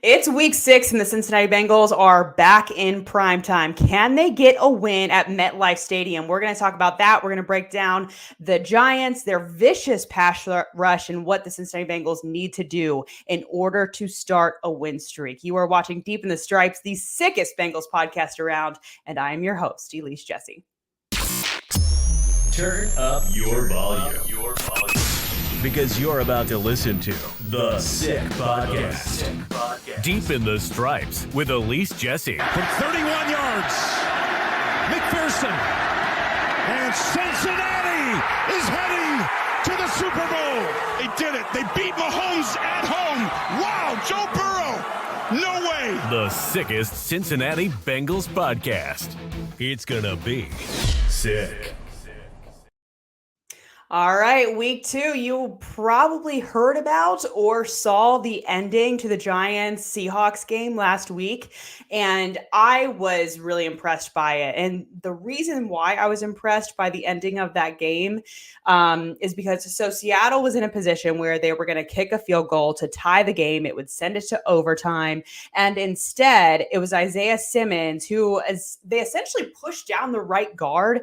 It's week 6 and the Cincinnati Bengals are back in prime time. Can they get a win at MetLife Stadium? We're going to talk about that. We're going to break down the Giants, their vicious pass rush, and what the Cincinnati Bengals need to do in order to start a win streak. You are watching Deep in the Stripes, the sickest Bengals podcast around, and I am your host, Elise Jesse. Turn up your volume. Because you're about to listen to The Sick Podcast. Deep in the Stripes with Elise Jesse. From 31 yards, McPherson. And Cincinnati is heading to the Super Bowl. They did it. They beat Mahomes at home. Wow, Joe Burrow. No way. The sickest Cincinnati Bengals podcast. It's gonna be sick. All right, week 2, you probably heard about or saw the ending to the Giants-Seahawks game last week, and I was really impressed by it. And the reason why I was impressed by the ending of that game is because Seattle was in a position where they were going to kick a field goal to tie the game. It would send it to overtime, and instead, it was Isaiah Simmons they essentially pushed down the right guard.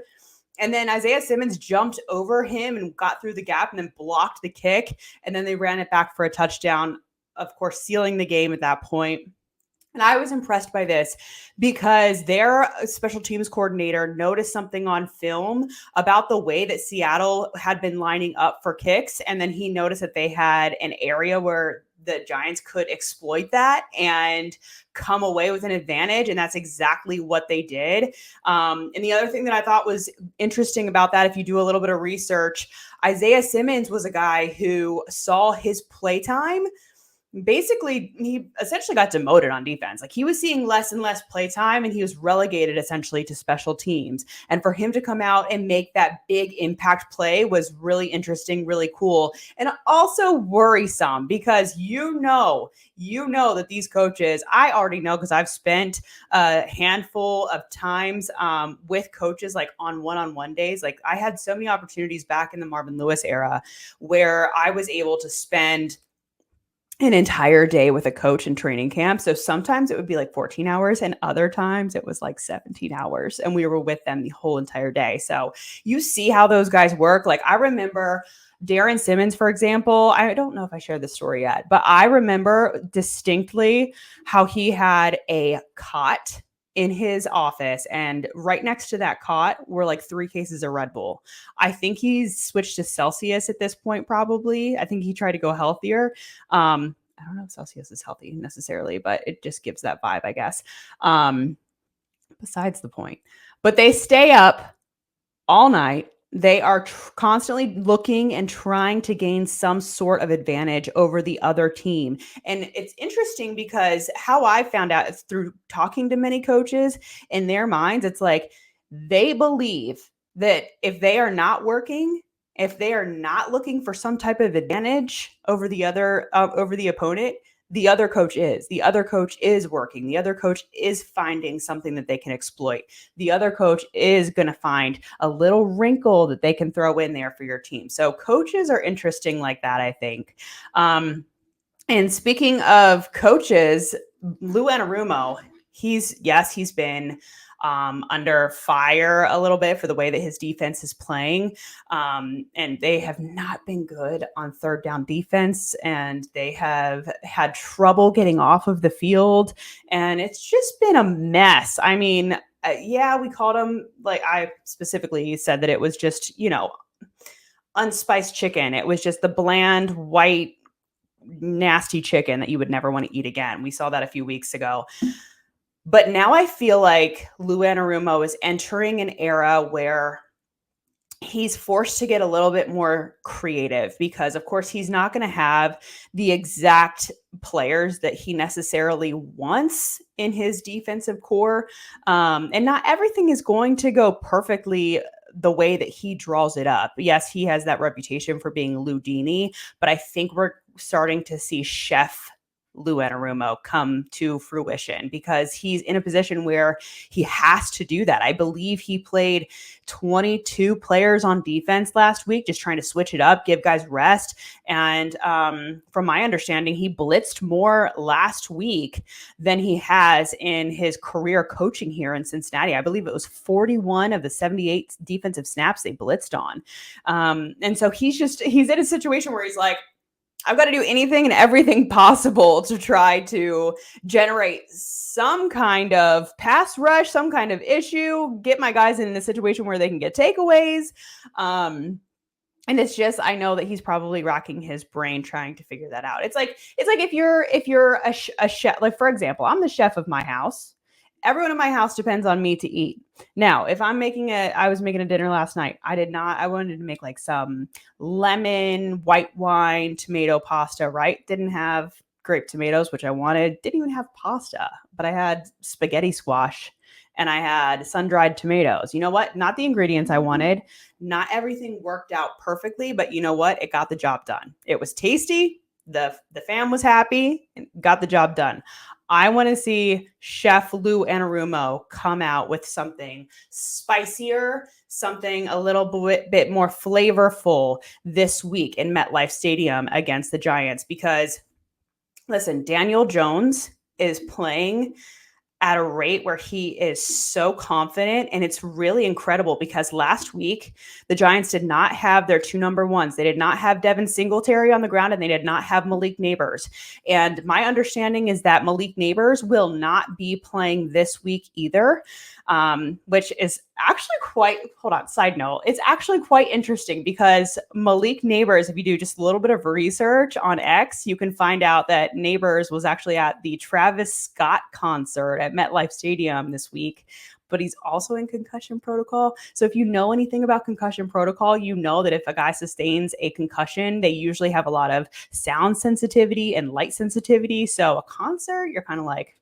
And then Isaiah Simmons jumped over him and got through the gap and then blocked the kick. And then they ran it back for a touchdown, of course, sealing the game at that point. And I was impressed by this because their special teams coordinator noticed something on film about the way that Seattle had been lining up for kicks. And then he noticed that they had an area where the Giants could exploit that and come away with an advantage. And that's exactly what they did. And the other thing that I thought was interesting about that, if you do a little bit of research, Isaiah Simmons was a guy who saw his playtime. Basically, he essentially got demoted on defense. Like, he was seeing less and less playtime, and he was relegated essentially to special teams. And for him to come out and make that big impact play was really interesting, really cool, and also worrisome because you know that these coaches, I already know because I've spent a handful of times with coaches, like on one-on-one days. Like, I had so many opportunities back in the Marvin Lewis era where I was able to spend an entire day with a coach in training camp. So sometimes it would be like 14 hours and other times it was like 17 hours and we were with them the whole entire day. So you see how those guys work. Like, I remember Darren Simmons, for example. I don't know if I shared this story yet, but I remember distinctly how he had a cot in his office, and right next to that cot were like 3 cases of Red Bull. I think he's switched to Celsius at this point, probably. I think he tried to go healthier. I don't know if Celsius is healthy necessarily, but it just gives that vibe, I guess. Besides the point. But they stay up all night. They are constantly looking and trying to gain some sort of advantage over the other team. And it's interesting because how I found out is through talking to many coaches. In their minds, it's like they believe that if they are not working, if they are not looking for some type of advantage over the opponent, the other coach is. The other coach is working. The other coach is finding something that they can exploit. The other coach is going to find a little wrinkle that they can throw in there for your team. So coaches are interesting like that, I think. And speaking of coaches, Lou Anarumo, he's been under fire a little bit for the way that his defense is playing. And they have not been good on third down defense, and they have had trouble getting off of the field. And it's just been a mess. I mean, we called them, like, I specifically said that it was just, unspiced chicken. It was just the bland, white, nasty chicken that you would never want to eat again. We saw that a few weeks ago. But now I feel like Lou Anarumo is entering an era where he's forced to get a little bit more creative because, of course, he's not going to have the exact players that he necessarily wants in his defensive core. And not everything is going to go perfectly the way that he draws it up. Yes, he has that reputation for being Lou Dini, but I think we're starting to see chef Lou Anarumo come to fruition, because he's in a position where he has to do that. I believe he played 22 players on defense last week, just trying to switch it up, give guys rest. And from my understanding, he blitzed more last week than he has in his career coaching here in Cincinnati. I believe it was 41 of the 78 defensive snaps they blitzed on. And so he's in a situation where he's like, I've got to do anything and everything possible to try to generate some kind of pass rush, some kind of issue, get my guys in a situation where they can get takeaways. And it's just, I know that he's probably racking his brain trying to figure that out. It's like if you're a chef, like, for example, I'm the chef of my house. Everyone in my house depends on me to eat. Now, if I was making a dinner last night. I wanted to make like some lemon, white wine, tomato pasta, right? Didn't have grape tomatoes, which I wanted. Didn't even have pasta, but I had spaghetti squash and I had sun-dried tomatoes. You know what? Not the ingredients I wanted. Not everything worked out perfectly, but you know what? It got the job done. It was tasty. The fam was happy and got the job done. I want to see Chef Lou Anarumo come out with something spicier, something a little bit more flavorful this week in MetLife Stadium against the Giants. Because, listen, Daniel Jones is playing at a rate where he is so confident, and it's really incredible because last week the Giants did not have their two number ones. They did not have Devin Singletary on the ground, and they did not have Malik Neighbors. And my understanding is that Malik Neighbors will not be playing this week either, which is actually side note, it's actually quite interesting because Malik Neighbors, if you do just a little bit of research on X, you can find out that Neighbors was actually at the Travis Scott concert at MetLife Stadium this week, but he's also in concussion protocol. So if you know anything about concussion protocol, you know that if a guy sustains a concussion, they usually have a lot of sound sensitivity and light sensitivity. So a concert, you're kind of like,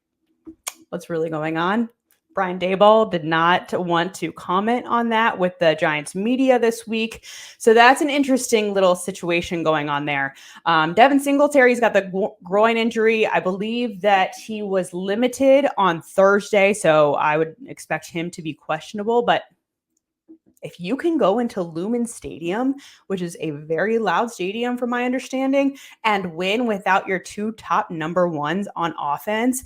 what's really going on? Brian Daboll did not want to comment on that with the Giants media this week. So that's an interesting little situation going on there. Devin Singletary's got the groin injury. I believe that he was limited on Thursday, so I would expect him to be questionable. But if you can go into Lumen Stadium, which is a very loud stadium from my understanding, and win without your two top number ones on offense,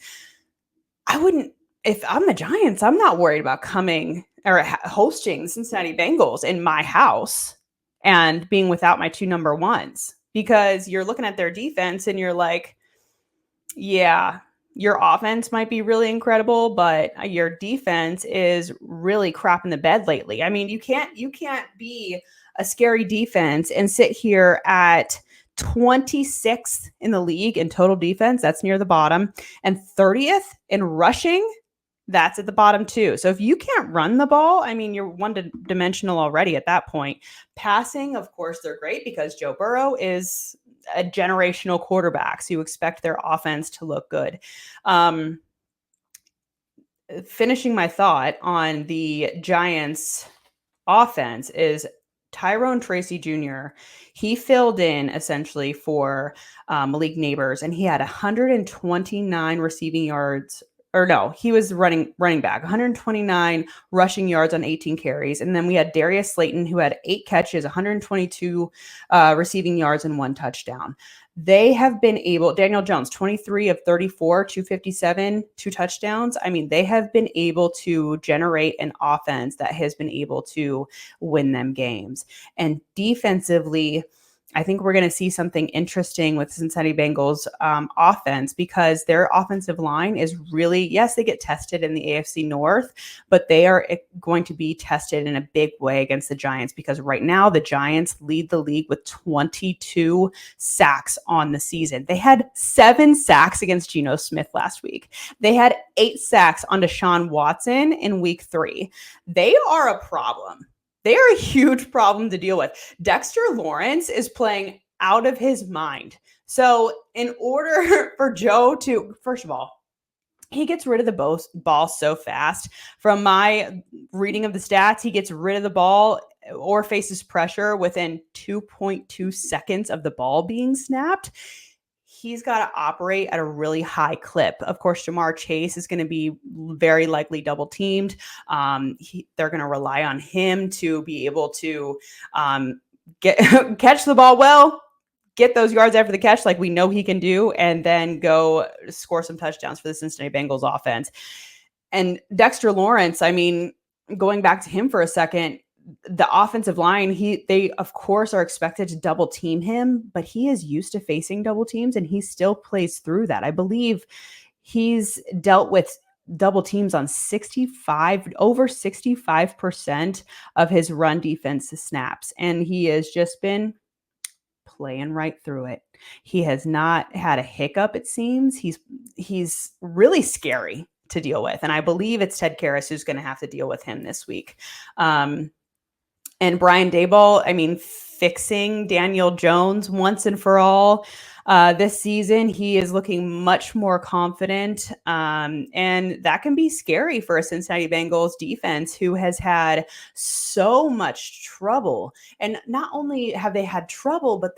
if I'm the Giants, I'm not worried about coming or hosting the Cincinnati Bengals in my house and being without my two number ones, because you're looking at their defense and you're like, yeah, your offense might be really incredible, but your defense is really crapping the bed lately. I mean, you can't be a scary defense and sit here at 26th in the league in total defense. That's near the bottom, and 30th in rushing. That's at the bottom too. So if you can't run the ball, I mean, you're one-dimensional already at that point. Passing, of course, they're great because Joe Burrow is a generational quarterback. So you expect their offense to look good. Finishing my thought on the Giants offense is Tyrone Tracy Jr. He filled in essentially for Malik Neighbors, and he had 129 receiving yards. Or no, he was running back, 129 rushing yards on 18 carries. And then we had Darius Slayton, who had 8 catches, 122 receiving yards, and 1 touchdown. They have been able, Daniel Jones, 23 of 34, 257, 2 touchdowns. I mean, they have been able to generate an offense that has been able to win them games. And defensively, I think we're going to see something interesting with Cincinnati Bengals offense, because their offensive line is really, yes, they get tested in the AFC North, but they are going to be tested in a big way against the Giants, because right now the Giants lead the league with 22 sacks on the season. They had 7 sacks against Geno Smith last week. They had 8 sacks on Deshaun Watson in week 3. They are a problem. They are a huge problem to deal with. Dexter Lawrence is playing out of his mind. So in order for Joe to, first of all, he gets rid of the ball so fast. From my reading of the stats, he gets rid of the ball or faces pressure within 2.2 seconds of the ball being snapped. he's got to operate at a really high clip. Of course, Jamar Chase is going to be very likely double teamed. They're going to rely on him to be able to catch the ball well, get those yards after the catch like we know he can do, and then go score some touchdowns for the Cincinnati Bengals offense. And Dexter Lawrence, I mean, going back to him for a second, the offensive line, they of course are expected to double team him, but he is used to facing double teams and he still plays through that. I believe he's dealt with double teams on over 65% of his run defense snaps. And he has just been playing right through it. He has not had a hiccup, it seems. He's really scary to deal with. And I believe it's Ted Karras who's going to have to deal with him this week. And Brian Daboll, I mean, fixing Daniel Jones once and for all this season. He is looking much more confident. And that can be scary for a Cincinnati Bengals defense who has had so much trouble. And not only have they had trouble, but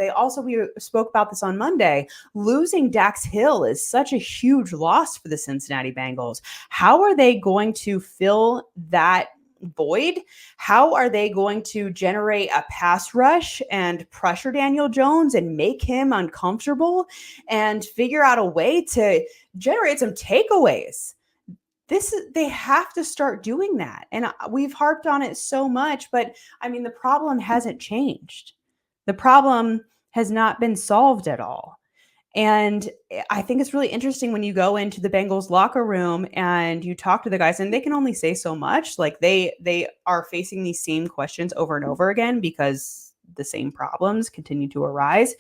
we spoke about this on Monday, losing Dax Hill is such a huge loss for the Cincinnati Bengals. How are they going to fill that void? How are they going to generate a pass rush and pressure Daniel Jones and make him uncomfortable and figure out a way to generate some takeaways? They have to start doing that. And we've harped on it so much, but I mean, the problem hasn't changed. The problem has not been solved at all. And I think it's really interesting when you go into the Bengals locker room and you talk to the guys, and they can only say so much. Like they are facing these same questions over and over again because the same problems continue to arise.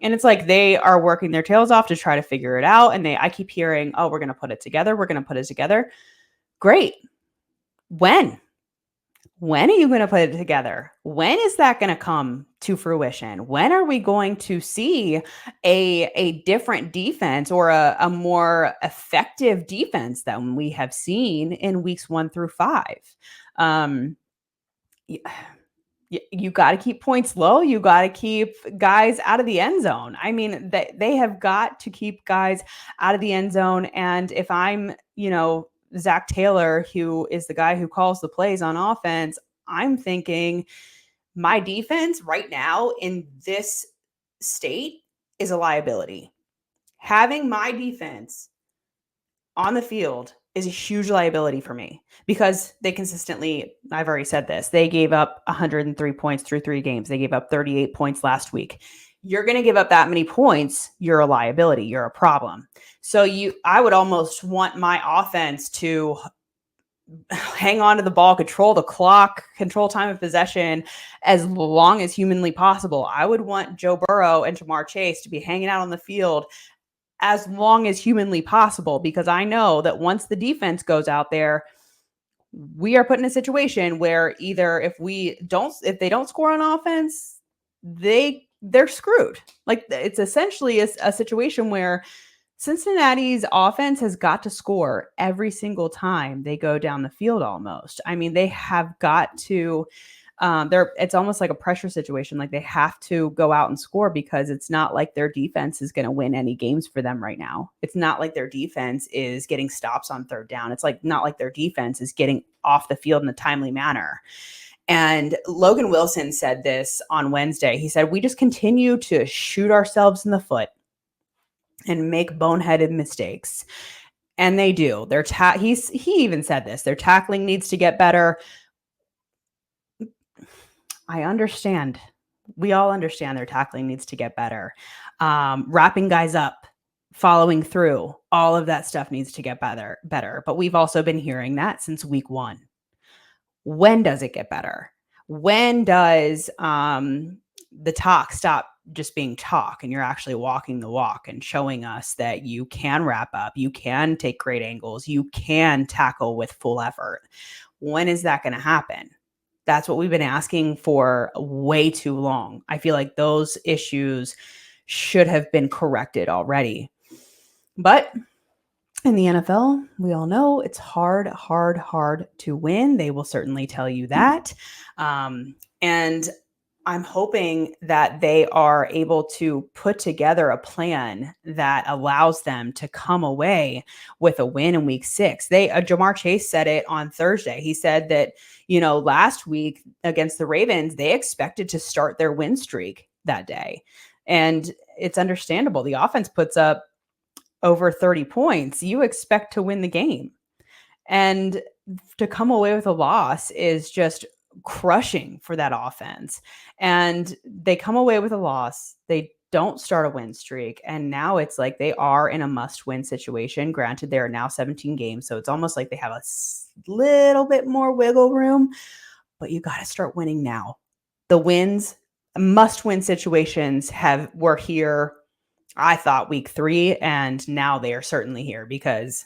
And it's like they are working their tails off to try to figure it out. And I keep hearing, oh, we're going to put it together. We're going to put it together. Great. When are you going to put it together? When is that going to come to fruition? When are we going to see a different defense or a more effective defense than we have seen in weeks 1 through 5? You got to keep points low. You got to keep guys out of the end zone. I mean, they have got to keep guys out of the end zone. And if I'm, Zach Taylor, who is the guy who calls the plays on offense, I'm thinking my defense right now in this state is a liability. Having my defense on the field is a huge liability for me because they consistently, I've already said this, they gave up 103 points through 3 games. They gave up 38 points last week. You're going to give up that many points, you're a liability, you're a problem. So I would almost want my offense to hang on to the ball, control the clock, control time of possession as long as humanly possible. I would want Joe Burrow and Jamar Chase to be hanging out on the field as long as humanly possible, because I know that once the defense goes out there, we are put in a situation where either if they don't score on offense, they're screwed. Like it's essentially a situation where Cincinnati's offense has got to score every single time they go down the field almost. I mean, they have got to it's almost like a pressure situation. Like they have to go out and score because it's not like their defense is going to win any games for them right now. It's not like their defense is getting stops on 3rd down. It's like not like their defense is getting off the field in a timely manner. And Logan Wilson said this on Wednesday. He said, we just continue to shoot ourselves in the foot and make boneheaded mistakes. And they do. He even said this, their tackling needs to get better. I understand. We all understand their tackling needs to get better. Wrapping guys up, following through, all of that stuff needs to get better. But we've also been hearing that since week 1. When does it get better? When does the talk stop just being talk and you're actually walking the walk and showing us that you can wrap up, you can take great angles, you can tackle with full effort? When is that going to happen? That's what we've been asking for way too long. I feel like those issues should have been corrected already. But in the NFL, we all know it's hard to win. They will certainly tell you that. And I'm hoping that they are able to put together a plan that allows them to come away with a win in week 6. Jamar Chase said it on Thursday. He said that, last week against the Ravens, they expected to start their win streak that day. And it's understandable. The offense puts up over 30 points. You expect to win the game. And to come away with a loss is just crushing for that offense. And they come away with a loss. They don't start a win streak. And now it's like they are in a must-win situation. Granted, there are now 17 games, so it's almost like they have a little bit more wiggle room, but you got to start winning now. The wins, must-win situations were here, I thought, week 3, and now they are certainly here, because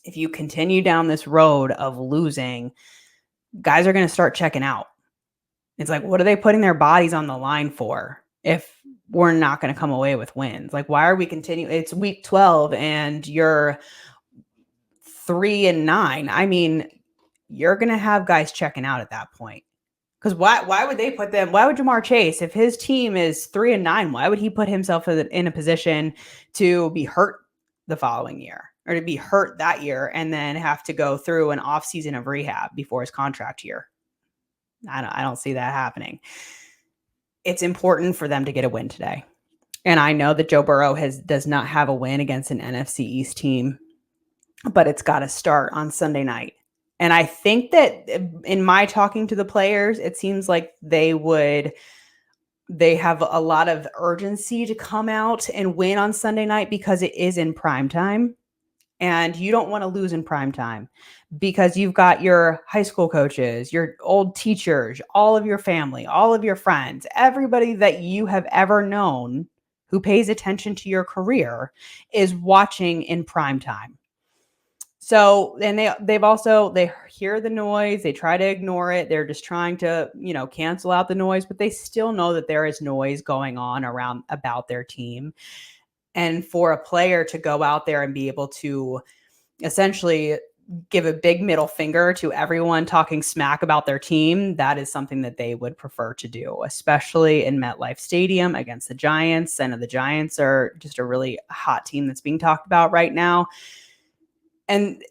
if you continue down this road of losing, guys are going to start checking out. It's like, what are they putting their bodies on the line for if we're not going to come away with wins? Like, why are we continuing? It's week 12 and you're 3-9. I mean, you're going to have guys checking out at that point. Because why would they put them? Why would Jamar Chase, if his team is 3-9, why would he put himself in a position to be hurt the following year, or to be hurt that year and then have to go through an off season of rehab before his contract year? I don't see that happening. It's important for them to get a win today. And I know that Joe Burrow does not have a win against an NFC East team, but it's got to start on Sunday night. And I think that in my talking to the players, it seems like they have a lot of urgency to come out and win on Sunday night, because it is in prime time. And you don't want to lose in prime time, because you've got your high school coaches, your old teachers, all of your family, all of your friends, everybody that you have ever known who pays attention to your career is watching in prime time. So, and they hear the noise, they try to ignore it. They're just trying to, cancel out the noise, but they still know that there is noise going on about their team. And for a player to go out there and be able to essentially give a big middle finger to everyone talking smack about their team, that is something that they would prefer to do, especially in MetLife Stadium against the Giants. I know the Giants are just a really hot team that's being talked about right now. And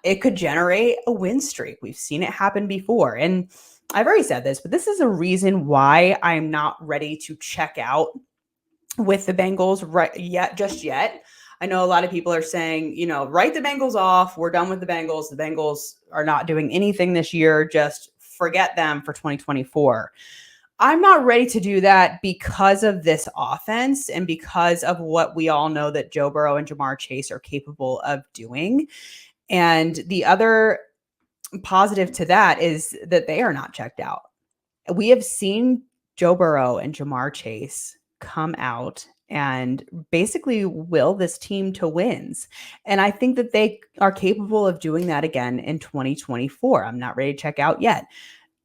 it could generate a win streak. We've seen it happen before. And I've already said this, but this is a reason why I'm not ready to check out with the Bengals just yet. I know a lot of people are saying, write the Bengals off. We're done with the Bengals. The Bengals are not doing anything this year. Just forget them for 2024. I'm not ready to do that because of this offense and because of what we all know that Joe Burrow and Jamar Chase are capable of doing. And the other positive to that is that they are not checked out. We have seen Joe Burrow and Jamar Chase come out and basically will this team to wins. And I think that they are capable of doing that again in 2024. I'm not ready to check out yet.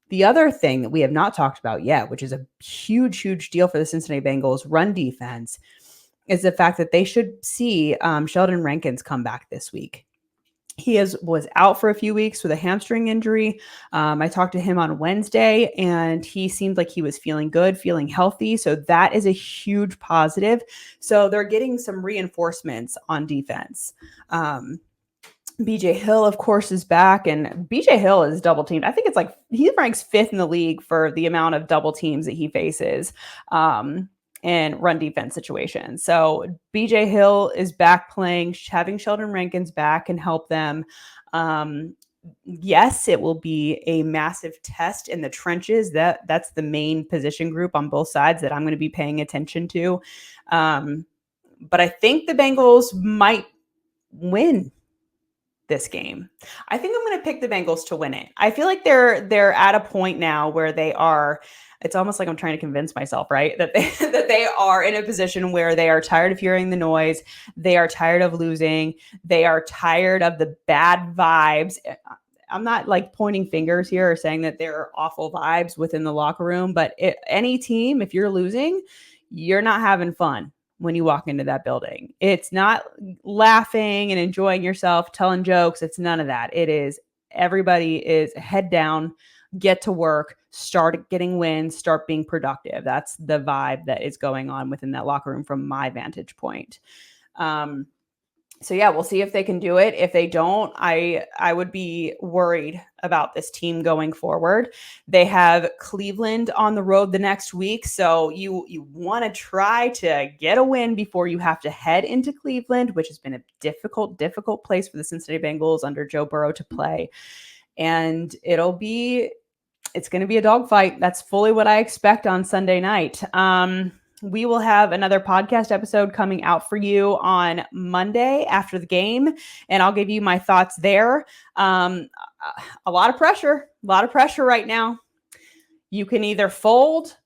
The other thing that we have not talked about yet, which is a huge, huge deal for the Cincinnati Bengals run defense, is the fact that they should see Sheldon Rankins come back this week. He was out for a few weeks with a hamstring injury. I talked to him on Wednesday, and he seemed like he was feeling good, feeling healthy. So that is a huge positive. So they're getting some reinforcements on defense. BJ Hill, of course, is back, and BJ Hill is double teamed. I think it's like he ranks 5th in the league for the amount of double teams that he faces in run defense situations. So BJ Hill is back playing, having Sheldon Rankins back can help them. Yes, it will be a massive test in the trenches. That's the main position group on both sides that I'm going to be paying attention to. But I think the Bengals might win this game. I think I'm going to pick the Bengals to win it. I feel like they're at a point now where they are, it's almost like I'm trying to convince myself, right? That they are in a position where they are tired of hearing the noise. They are tired of losing. They are tired of the bad vibes. I'm not like pointing fingers here or saying that there are awful vibes within the locker room, but any team, if you're losing, you're not having fun when you walk into that building. It's not laughing and enjoying yourself, telling jokes. It's none of that. It is everybody is head down, get to work, start getting wins, start being productive. That's the vibe that is going on within that locker room from my vantage point. So yeah, we'll see if they can do it. If they don't, I would be worried about this team going forward. They have Cleveland on the road the next week, so you want to try to get a win before you have to head into Cleveland, which has been a difficult place for the Cincinnati Bengals under Joe Burrow to play. And it's going to be a dogfight. That's fully what I expect on Sunday night. We will have another podcast episode coming out for you on Monday after the game, and I'll give you my thoughts there. A lot of pressure right now. You can either fold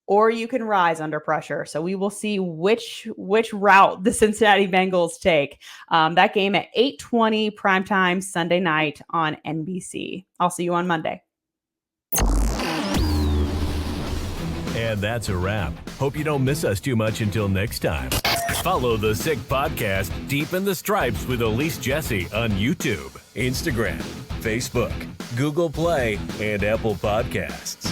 or you can rise under pressure. So we will see which route the Cincinnati Bengals take. That game at 8:20 primetime Sunday night on NBC. I'll see you on Monday. And that's a wrap. Hope you don't miss us too much until next time. Follow the Sick Podcast Deep in the Stripes with Elise Jesse on YouTube, Instagram, Facebook, Google Play, and Apple Podcasts.